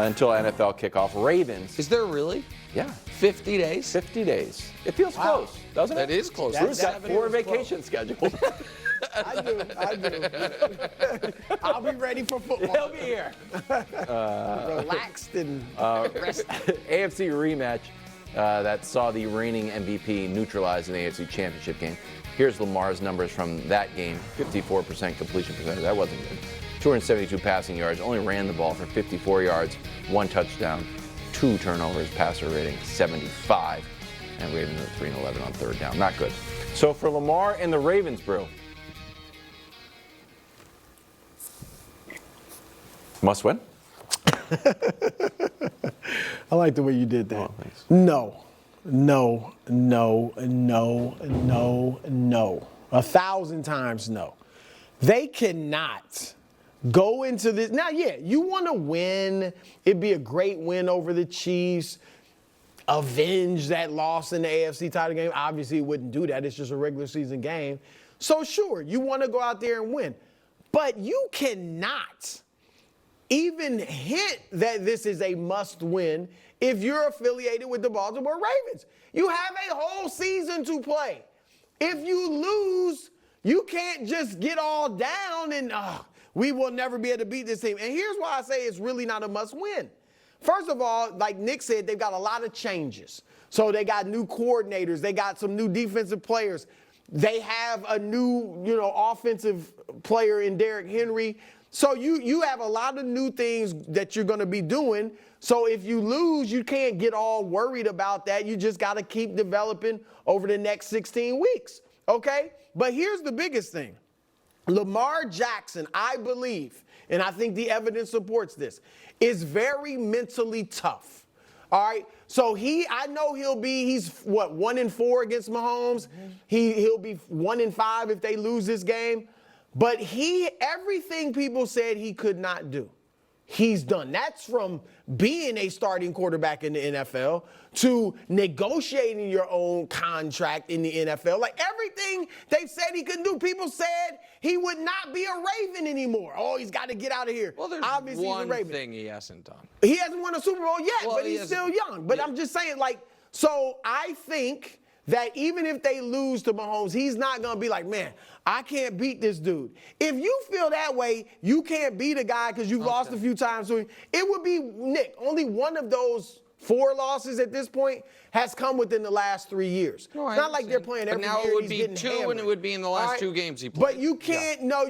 until NFL kickoff. Ravens. Is there really? Yeah. 50 days? 50 days. It feels close, doesn't it? That is close. Bruce got 4 vacations scheduled. I do. I'll be ready for football. He'll be here. Relaxed and rested. AFC rematch that saw the reigning MVP neutralized in the AFC Championship game. Here's Lamar's numbers from that game. 54% completion percentage. That wasn't good. 272 passing yards. Only ran the ball for 54 yards. 1 touchdown. 2 turnovers. Passer rating 75. And Ravens at 3-11 on third down. Not good. So for Lamar and the Ravens, Brew. Must win? I like the way you did that. Oh, thanks. No. 1,000 times no. They cannot go into this. Now, yeah, you want to win. It'd be a great win over the Chiefs. Avenge that loss in the AFC title game. Obviously, it wouldn't do that. It's just a regular season game. So, sure, you want to go out there and win. But you cannot even hint that this is a must-win if you're affiliated with the Baltimore Ravens. You have a whole season to play. If you lose, you can't just get all down and we will never be able to beat this team. And here's why I say it's really not a must-win. First of all, like Nick said, they've got a lot of changes. So they got new coordinators. They got some new defensive players. They have a new, offensive player in Derrick Henry. So you have a lot of new things that you're going to be doing. So if you lose, you can't get all worried about that. You just got to keep developing over the next 16 weeks, okay? But here's the biggest thing. Lamar Jackson, I believe, and I think the evidence supports this, is very mentally tough, all right? So I know he's 1-4 against Mahomes. He'll be 1-5 if they lose this game. But everything people said he could not do, he's done. That's from being a starting quarterback in the NFL to negotiating your own contract in the NFL. Like everything they said he couldn't do. People said he would not be a Raven anymore. Oh, he's got to get out of here. Well, there's obviously one he's a Raven. thing he hasn't done. He hasn't won a Super Bowl yet, Well, but he's still young. But I'm just saying, so I think that even if they lose to Mahomes, he's not going to be like, man, I can't beat this dude. If you feel that way, you can't beat a guy because you've lost a few times to him. It would be, Nick, only one of those 4 losses at this point has come within the last 3 years. No, it's not like they're playing every year. But now it would he's be getting 2, hammered. and it would be in the last 2 games he played. But you can't, look,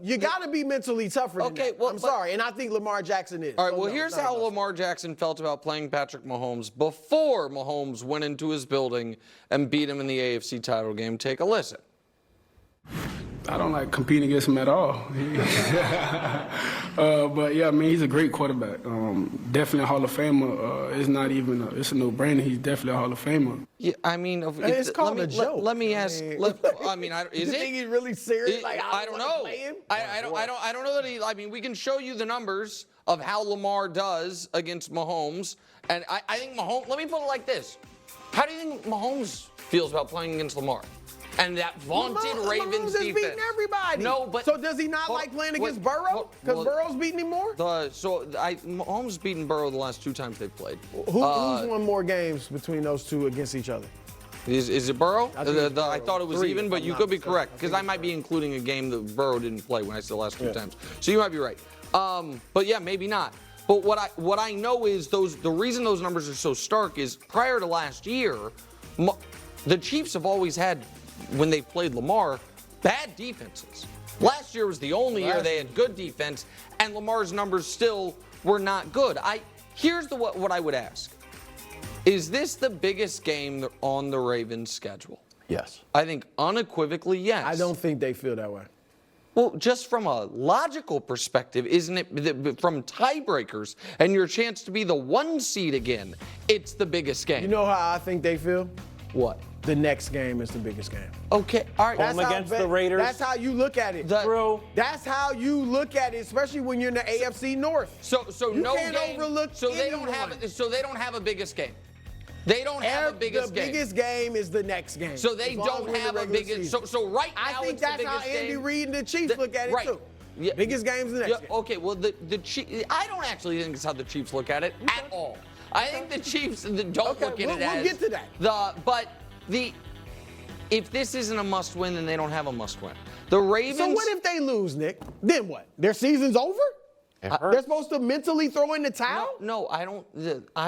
you got to be mentally tougher than that. I'm sorry, and I think Lamar Jackson is. All right, well, here's how Lamar Jackson felt about playing Patrick Mahomes before Mahomes went into his building and beat him in the AFC title game. Take a listen. I don't like competing against him at all. But yeah, I mean, he's a great quarterback. Definitely a Hall of Famer. It's not even, it's a no-brainer. He's definitely a Hall of Famer. Yeah, I mean, it's called a joke. Let me ask. Is it? you think he's really serious? I don't know. I don't know that he. I mean, we can show you the numbers of how Lamar does against Mahomes, and I think Mahomes. Let me put it like this: how do you think Mahomes feels about playing against Lamar? And that vaunted Ravens defense. Beating everybody. No, but so does he not like playing against Burrow? Because Burrow's beating him more. Mahomes beaten Burrow the last 2 times they've played. Who's won more games between those two against each other? Is it Burrow? I thought it was 3, even, but you could be correct because I might be including a game that Burrow didn't play when I said the last 2 times. So you might be right. But yeah, maybe not. But what I know is the reason those numbers are so stark is prior to last year, the Chiefs have always had, when they played Lamar, bad defenses. Last year was the only year they had good defense, and Lamar's numbers still were not good. Here's what I would ask. Is this the biggest game on the Ravens' schedule? Yes. I think unequivocally yes. I don't think they feel that way. Well, just from a logical perspective, isn't it, from tiebreakers and your chance to be the 1 seed again, it's the biggest game. You know how I think they feel? What? The next game is the biggest game. Okay, all right. Home against the Raiders. That's how you look at it. That's how you look at it, especially when you're in the AFC North. So you no can't game. overlook So they don't have. So they don't have a biggest game. They don't have a biggest game. The biggest game is the next game. So they don't have a biggest. So right now I think it's that's the how biggest Andy game. Reid and the Chiefs look at it too. Yeah. Biggest games the next game. Okay, well, the Chiefs, I don't actually think it's how the Chiefs look at it at all. I think the Chiefs don't look at it as. We'll get to that. If this isn't a must-win, then they don't have a must-win. The Ravens. So what if they lose, Nick? Then what? Their season's over? They're supposed to mentally throw in the towel? No, I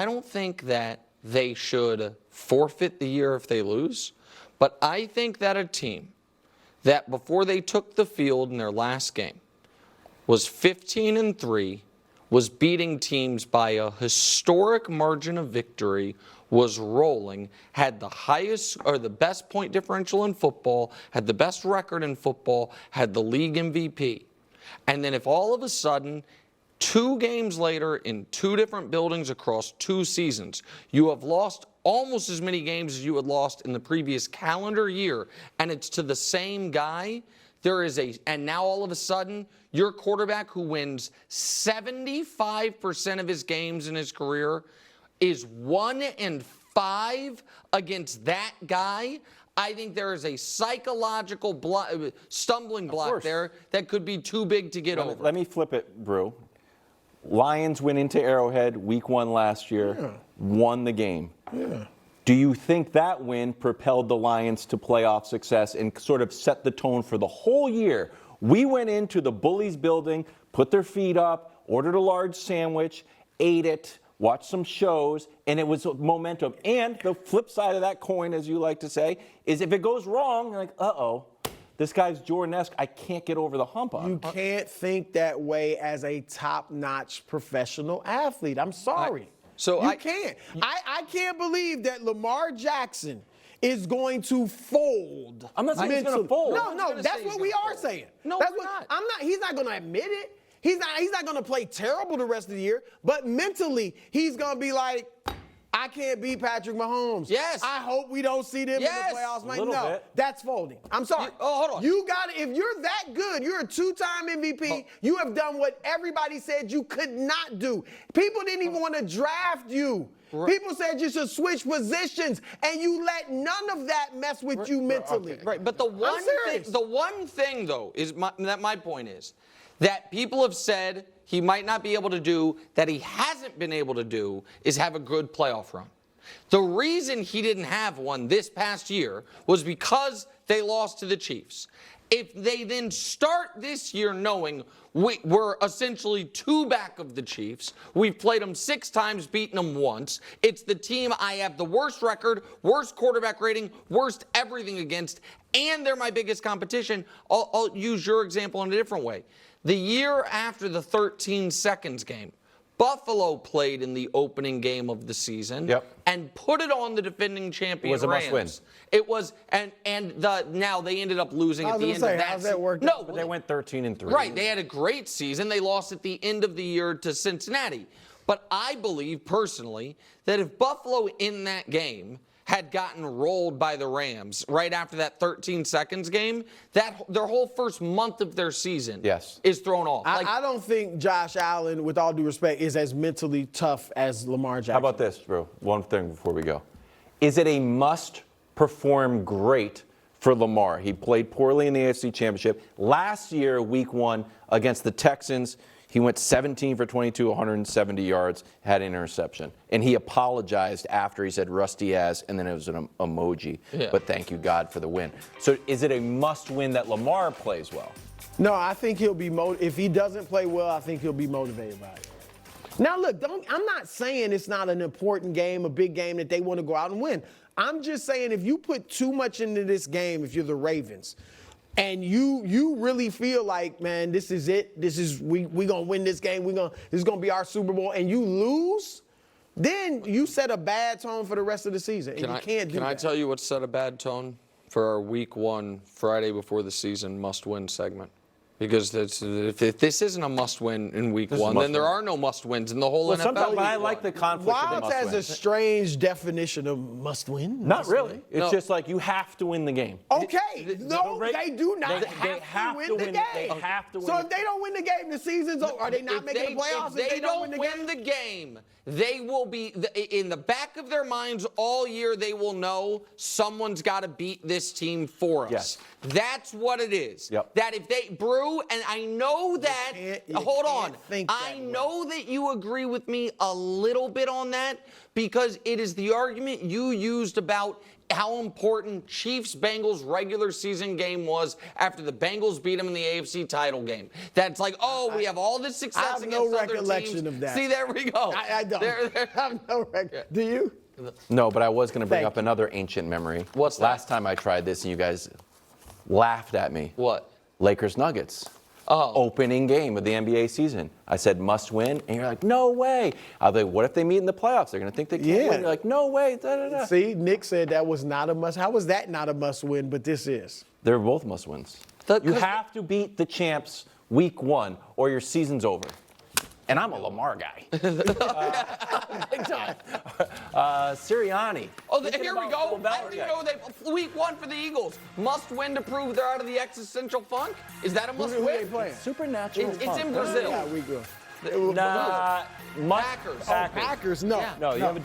don't think that they should forfeit the year if they lose. But I think that a team that before they took the field in their last game was 15-3, was beating teams by a historic margin of victory, was rolling, had the highest or the best point differential in football, had the best record in football, had the league MVP. And then if all of a sudden, 2 games later in 2 different buildings across 2 seasons, you have lost almost as many games as you had lost in the previous calendar year, and it's to the same guy, and now all of a sudden, your quarterback who wins 75% of his games in his career is 1-5 against that guy. I think there is a psychological stumbling block there that could be too big to get over. Let me flip it, Brew. Lions went into Arrowhead week 1 last year, won the game. Yeah. Do you think that win propelled the Lions to playoff success and sort of set the tone for the whole year? We went into the Bullies building, put their feet up, ordered a large sandwich, ate it, watched some shows, and it was momentum. And the flip side of that coin, as you like to say, is if it goes wrong, you're like, uh-oh. This guy's Jordan-esque. I can't get over the hump on. You can't think that way as a top-notch professional athlete. I'm sorry. You can't. I can't believe that Lamar Jackson is going to fold. I'm not saying he's going to fold. No, that's what we are saying. No, that's we're not. He's not going to admit it. He's not going to play terrible the rest of the year, but mentally, he's going to be like, I can't beat Patrick Mahomes. Yes. I hope we don't see them in the playoffs. Man. Little No, bit. that's folding. I'm sorry. Hold on. You got it. If you're that good, you're a 2-time MVP. You have done what everybody said you could not do. People didn't even want to draft you. People said you should switch positions, and you let none of that mess with you mentally. Right, but the one thing though is my point is that people have said he might not be able to do, that he hasn't been able to do, is have a good playoff run. The reason he didn't have one this past year was because they lost to the Chiefs. If they then start this year knowing we're essentially 2 back of the Chiefs, we've played them 6 times, beaten them once, it's the team I have the worst record, worst quarterback rating, worst everything against, and they're my biggest competition, I'll use your example in a different way. The year after the 13 seconds game, Buffalo played in the opening game of the season and put it on the defending champion It was a Rams. must-win. It was, now they ended up losing at the end of that. How's that work? No, But they went 13-3. right. They had a great season. They lost at the end of the year to Cincinnati. But I believe personally that if Buffalo in that game had gotten rolled by the Rams right after that 13 seconds game, that their whole first month of their season is thrown off. I don't think Josh Allen, with all due respect, is as mentally tough as Lamar Jackson. How about this, bro? One thing before we go. Is it a must perform great for Lamar? He played poorly in the AFC Championship. Last year, week 1, against the Texans, he went 17 for 22, 170 yards, had an interception. And he apologized after. He said rusty ass, and then it was an emoji. Yeah. But thank you, God, for the win. So is it a must-win that Lamar plays well? No, I think he'll be if he doesn't play well, I think he'll be motivated by it. Now, look, I'm not saying it's not an important game, a big game that they want to go out and win. I'm just saying if you put too much into this game, if you're the Ravens, and you really feel like, man, this is it. We gonna win this game. This is gonna be our Super Bowl, and you lose, then you set a bad tone for the rest of the season. Can I tell you what set a bad tone for our week 1 Friday before the season must-win segment? Because if this isn't a must-win in week 1, then there are no must-wins in the whole NFL. Sometimes I like the conflict of the Wilds has must-win. a strange definition of must-win. Not really. It's just like you have to win the game. Okay. No, they do not they have to win the game. They have to win. So if they don't win the game, the season's over. Are they not making the playoffs if they don't win the game? They will be in the back of their minds all year. They will know someone's got to beat this team for us. Yes. That's what it is. Yep. That if they, Brew, true, and I know that. Hold on. I know that you agree with me a little bit on that because it is the argument you used about how important Chiefs-Bengals regular season game was after the Bengals beat them in the AFC title game. That's like, we have all this success against other teams. I have no recollection of that. See, there we go. I don't. I have no recollection. Do you? No, but I was going to bring up another ancient memory. What's that? Last time I tried this, and you guys laughed at me. What? Lakers Nuggets. Opening game of the NBA season. I said must win, and you're like, no way. I was like, what if they meet in the playoffs? They're going to think they can't win. You're like, no way. Da, da, da. See, Nick said that was not a must. How was that not a must win, but this is? They're both must wins. You have to beat the champs week 1 or your season's over. And I'm a Lamar guy. Sirianni. Here we go. I don't even know week 1 for the Eagles. Must win to prove they're out of the existential funk? Is that a must Who win? they playing? Supernatural. It's in Brazil. Yeah, we go. Packers. Packers. Packers, no. Yeah. No, you have a